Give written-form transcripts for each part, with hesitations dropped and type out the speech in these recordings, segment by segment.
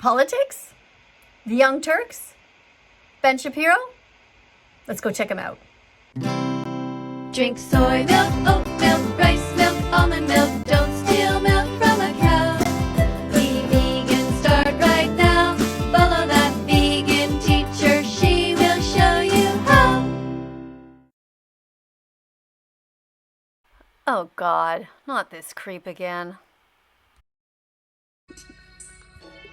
Politics? The Young Turks? Ben Shapiro? Let's go check him out. Drink soy milk, oat milk, rice milk, almond milk. Don't steal milk from a cow. Be vegan, start right now. Follow that vegan teacher, she will show you how. Oh God, not this creep again.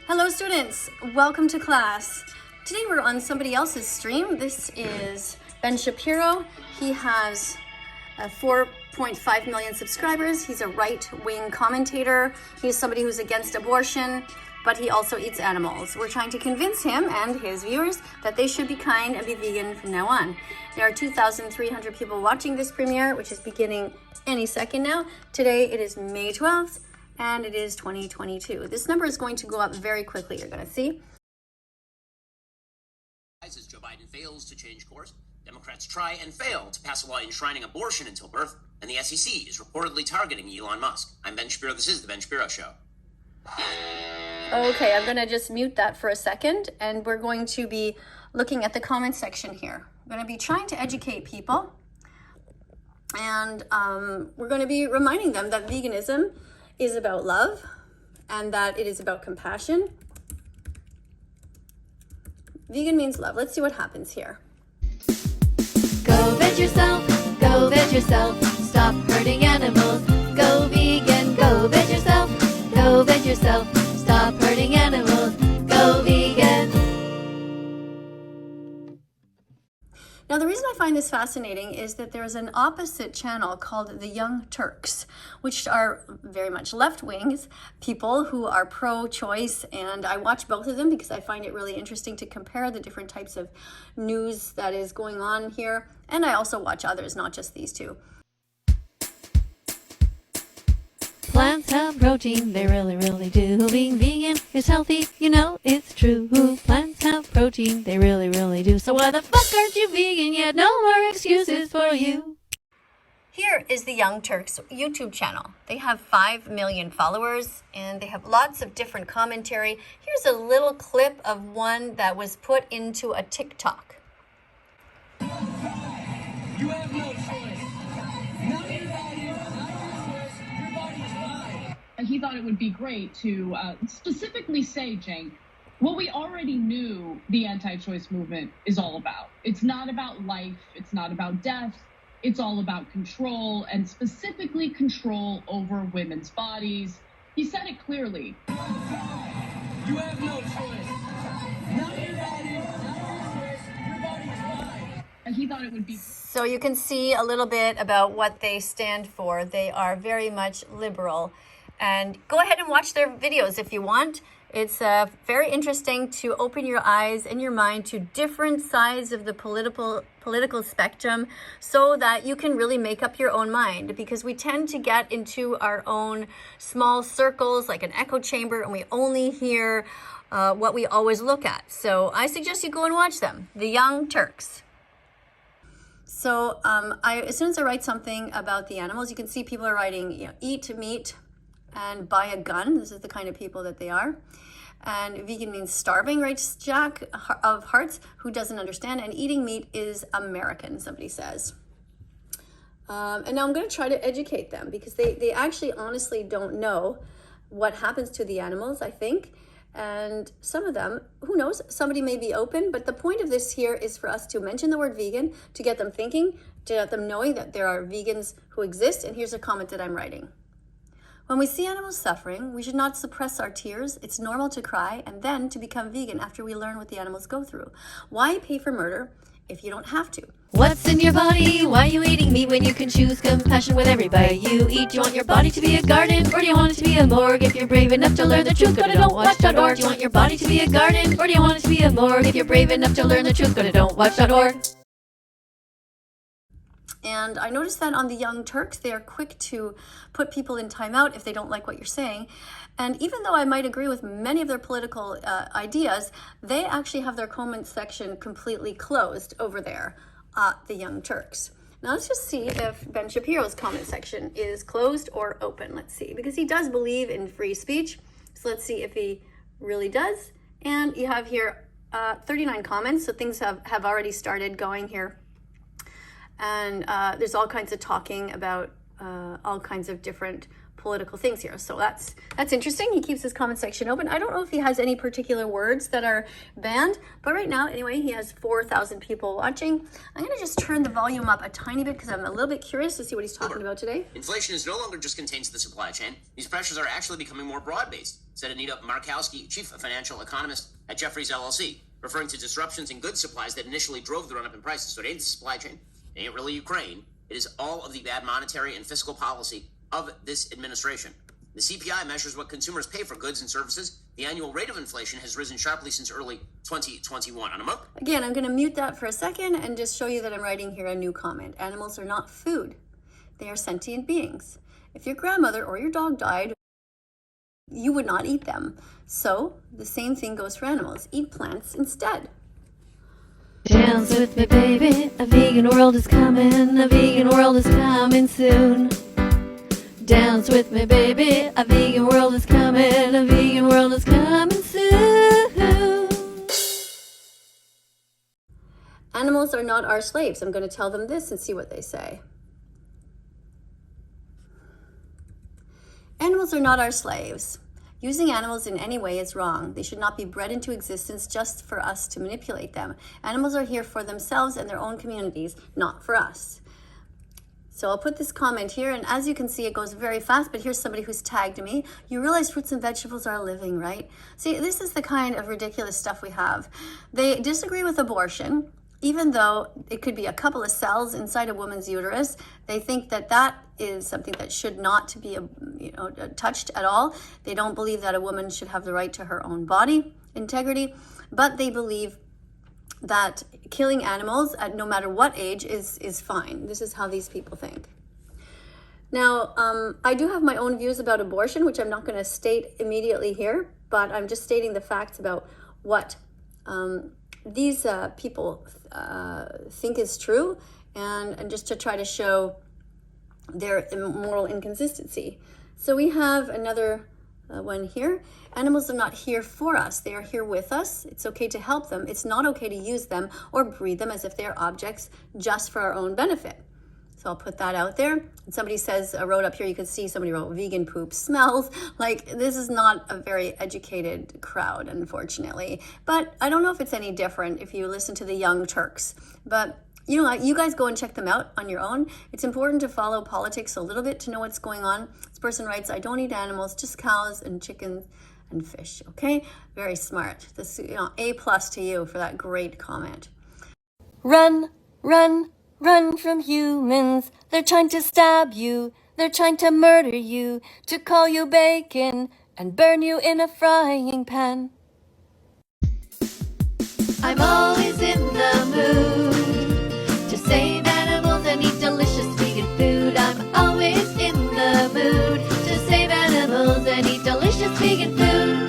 Hello students, welcome to class. Today we're on somebody else's stream. This is Ben Shapiro. He has 4.5 million subscribers. He's a right-wing commentator. He's somebody who's against abortion, but he also eats animals. We're trying to convince him and his viewers that they should be kind and be vegan from now on. There are 2,300 people watching this premiere, which is beginning any second now. Today it is May 12th. And it is 2022. This number is going to go up very quickly, you're going to see. As Joe Biden fails to change course, Democrats try and fail to pass a law enshrining abortion until birth, and the SEC is reportedly targeting Elon Musk. I'm Ben Shapiro. This is The Ben Shapiro Show. Okay, I'm going to just mute that for a second, and we're going to be looking at the comment section here. We're going to be trying to educate people, and we're going to be reminding them that veganism is about love and that it is about compassion. Vegan means love. Let's see what happens here. Go veg yourself, go veg yourself. Stop hurting animals. Go vegan, go veg yourself, go veg yourself. Stop hurting animals. Go vegan. Now, the reason I find this fascinating is that there's an opposite channel called the Young Turks, which are very much left-wings, people who are pro-choice, and I watch both of them because I find it really interesting to compare the different types of news that is going on here, and I also watch others, not just these two. Plants have protein, they really, really do. Being vegan is healthy, you know it's true. Plants have protein, they really, really do. So why the fuck aren't you vegan yet? No more excuses for you. Here is the Young Turks YouTube channel. They have 5 million followers and they have lots of different commentary. Here's a little clip of one that was put into a TikTok. You have no choice. Not your body, not your choice. Your body is mine. He thought it would be great to specifically say, Cenk, what we already knew the anti-choice movement is all about. It's not about life. It's not about death. It's all about control, and specifically control over women's bodies. He said it clearly. You have no choice. Not your body, not your choice. Your body is mine. And he thought it would be... So you can see a little bit about what they stand for. They are very much liberal. And go ahead and watch their videos if you want. It's very interesting to open your eyes and your mind to different sides of the political spectrum so that you can really make up your own mind, because we tend to get into our own small circles like an echo chamber and we only hear what we always look at. So I suggest you go and watch them, the Young Turks. So as soon as I write something about the animals, you can see people are writing, eat meat and buy a gun. This is the kind of people that they are. And vegan means starving, right, Jack of Hearts, who doesn't understand. And eating meat is American, somebody says. And now I'm going to try to educate them because they actually honestly don't know what happens to the animals, I think. And some of them, who knows, somebody may be open. But the point of this here is for us to mention the word vegan, to get them thinking, to get them knowing that there are vegans who exist. And here's a comment that I'm writing. When we see animals suffering, we should not suppress our tears. It's normal to cry and then to become vegan after we learn what the animals go through. Why pay for murder if you don't have to? What's in your body? Why are you eating meat when you can choose compassion with every bite you eat? Do you want your body to be a garden, or do you want it to be a morgue? If you're brave enough to learn the truth, go to don'twatch.org. Do you want your body to be a garden, or do you want it to be a morgue? If you're brave enough to learn the truth, go to don'twatch.org. And I noticed that on the Young Turks, they are quick to put people in timeout if they don't like what you're saying. And even though I might agree with many of their political ideas, they actually have their comment section completely closed over there, the Young Turks. Now let's just see if Ben Shapiro's comment section is closed or open. Let's see, because he does believe in free speech. So let's see if he really does And you have here 39 comments, so things have already started going here. And there's all kinds of talking about all kinds of different political things here. So that's interesting. He keeps his comment section open. I don't know if he has any particular words that are banned, but right now, anyway, he has 4,000 people watching. I'm going to just turn the volume up a tiny bit because I'm a little bit curious to see what he's talking about today. Inflation is no longer just contained to the supply chain. These pressures are actually becoming more broad-based, said Anita Markowski, chief financial economist at Jefferies LLC, referring to disruptions in goods supplies that initially drove the run-up in prices. So it ain't the supply chain. It ain't really Ukraine. It is all of the bad monetary and fiscal policy of this administration. The CPI measures what consumers pay for goods and services. The annual rate of inflation has risen sharply since early 2021. On a month. Again, I'm going to mute that for a second and just show you that I'm writing here a new comment. Animals are not food. They are sentient beings. If your grandmother or your dog died, you would not eat them. So the same thing goes for animals. Eat plants instead. Dance with me, baby. A vegan world is coming. A vegan world is coming soon. Dance with me, baby. A vegan world is coming. A vegan world is coming soon. Animals are not our slaves. I'm going to tell them this and see what they say. Animals are not our slaves. Using animals in any way is wrong. They should not be bred into existence just for us to manipulate them. Animals are here for themselves and their own communities, not for us. So I'll put this comment here, and as you can see, it goes very fast, but here's somebody who's tagged me. You realize fruits and vegetables are living, right? See, this is the kind of ridiculous stuff we have. They disagree with abortion, even though it could be a couple of cells inside a woman's uterus. They think that that is something that should not be touched at all. They don't believe that a woman should have the right to her own body integrity, but they believe that killing animals at no matter what age is fine. This is how these people think. Now, I do have my own views about abortion, which I'm not going to state immediately here, but I'm just stating the facts about what these people think is true, and just to try to show their moral inconsistency. So we have another one here. Animals are not here for us. They are here with us. It's okay to help them. It's not okay to use them or breed them as if they are objects just for our own benefit. So I'll put that out there. And somebody says, wrote up here, you can see somebody wrote, vegan poop smells. Like, this is not a very educated crowd, unfortunately. But I don't know if it's any different if you listen to the Young Turks. But you know what? You guys go and check them out on your own. It's important to follow politics a little bit to know what's going on. This person writes, I don't eat animals, just cows and chickens and fish. Okay? Very smart. This, A+ to you for that great comment. Run, run, run from humans. They're trying to stab you. They're trying to murder you, to call you bacon and burn you in a frying pan. I'm always in the mood to save animals and eat delicious vegan food. I'm always in the mood to save animals and eat delicious vegan food.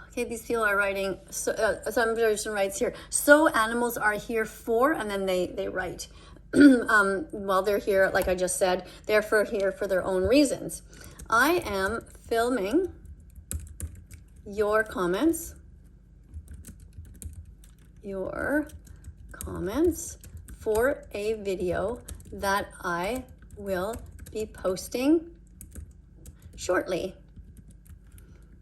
Okay, these people are writing, some person writes here, so animals are here for, and then they write, while they're here, like I just said, they're here for their own reasons. I am filming your comments for a video that I will be posting shortly.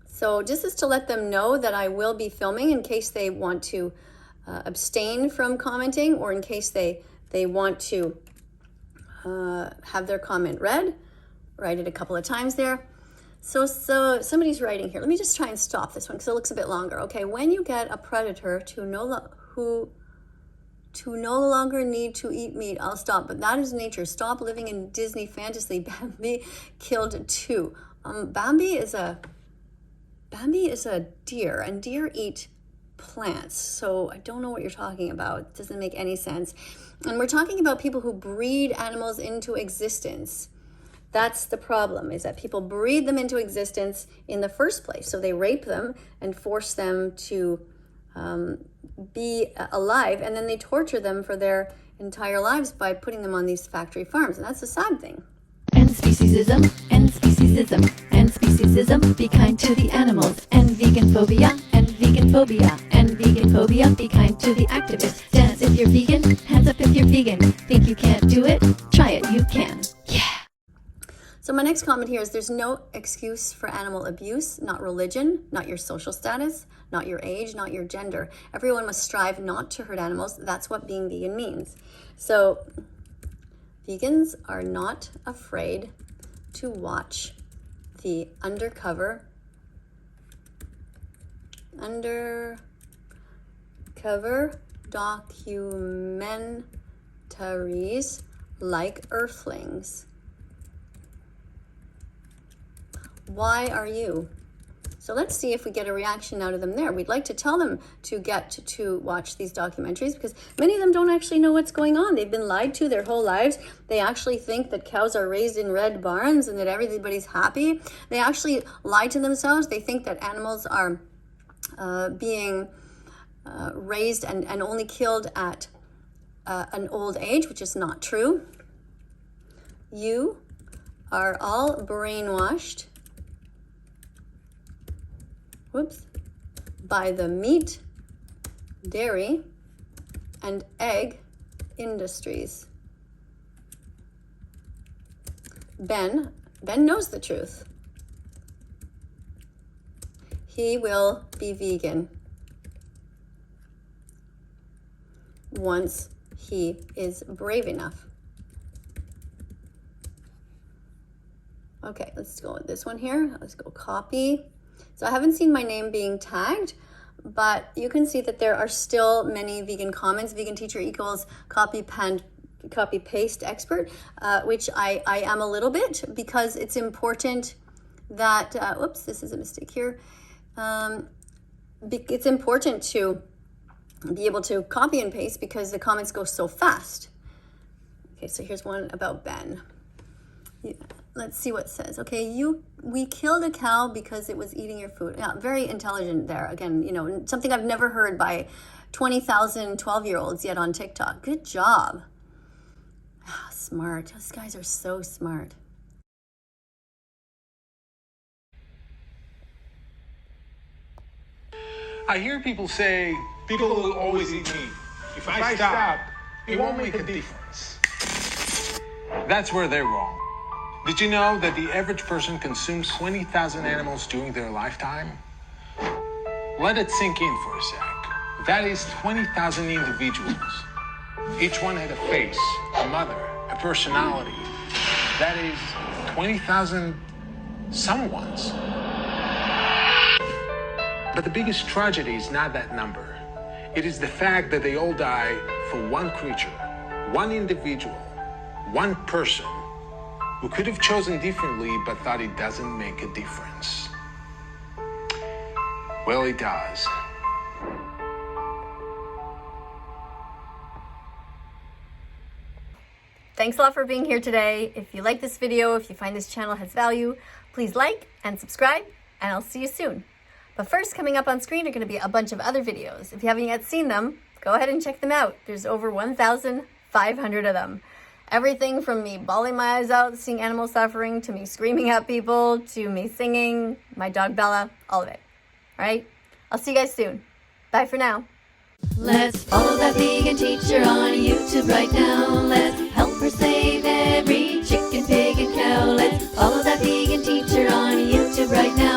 So this is to let them know that I will be filming in case they want to abstain from commenting, or in case they want to have their comment read. Write it a couple of times there. So somebody's writing here. Let me just try and stop this one because it looks a bit longer. Okay, when you get a predator to no longer need to eat meat, I'll stop. But that is nature. Stop living in Disney fantasy. Bambi killed two. Bambi is a deer, and deer eat plants. So I don't know what you're talking about. It doesn't make any sense. And we're talking about people who breed animals into existence. That's the problem, is that people breed them into existence in the first place. So they rape them and force them to be alive, and then they torture them for their entire lives by putting them on these factory farms. And that's a sad thing. And speciesism, and speciesism. speciesism and speciesism. Be kind to the animals. And vegan phobia and vegan phobia and vegan phobia. Be kind to the activists. Dance if you're vegan. Hands up if you're vegan. Think you can't do it? Try it, you can. Yeah. So my next comment here is there's no excuse for animal abuse, not religion, not your social status, not your age, not your gender. Everyone must strive not to hurt animals. That's what being vegan means. So vegans are not afraid to watch the undercover documentaries like Earthlings. Why are you? So let's see if we get a reaction out of them there. We'd like to tell them to get to watch these documentaries because many of them don't actually know what's going on. They've been lied to their whole lives. They actually think that cows are raised in red barns and that everybody's happy. They actually lie to themselves. They think that animals are being raised and only killed at an old age, which is not true. You are all brainwashed by the meat, dairy, and egg industries. Ben knows the truth. He will be vegan once he is brave enough. Okay, let's go with this one here. Let's go copy. So I haven't seen my name being tagged, but you can see that there are still many vegan comments. Vegan teacher equals copy paste expert, which I am a little bit because it's important that, oops, this is a mistake here. It's important to be able to copy and paste because the comments go so fast. Okay, so here's one about Ben. Let's see what it says. Okay, we killed a cow because it was eating your food. Yeah, very intelligent there. Again, you know, something I've never heard by 20,000 12-year-olds yet on TikTok. Good job. Smart. Those guys are so smart. I hear people say, people will always eat meat. If I stop, it won't make a difference. That's where they're wrong. Did you know that the average person consumes 20,000 animals during their lifetime? Let it sink in for a sec. That is 20,000 individuals. Each one had a face, a mother, a personality. That is 20,000 someones. But the biggest tragedy is not that number. It is the fact that they all die for one creature, one individual, one person who could have chosen differently but thought it doesn't make a difference. Well, it does. Thanks a lot for being here today. If you like this video, if you find this channel has value, please like and subscribe, and I'll see you soon. But first, coming up on screen are going to be a bunch of other videos. If you haven't yet seen them, go ahead and check them out. There's over 1,500 of them. Everything from me bawling my eyes out, seeing animal suffering, to me screaming at people, to me singing, my dog Bella, all of it. All right? I'll see you guys soon. Bye for now. Let's follow that vegan teacher on YouTube right now. Let's help her save every chicken, pig, and cow. Let's follow that vegan teacher on YouTube right now.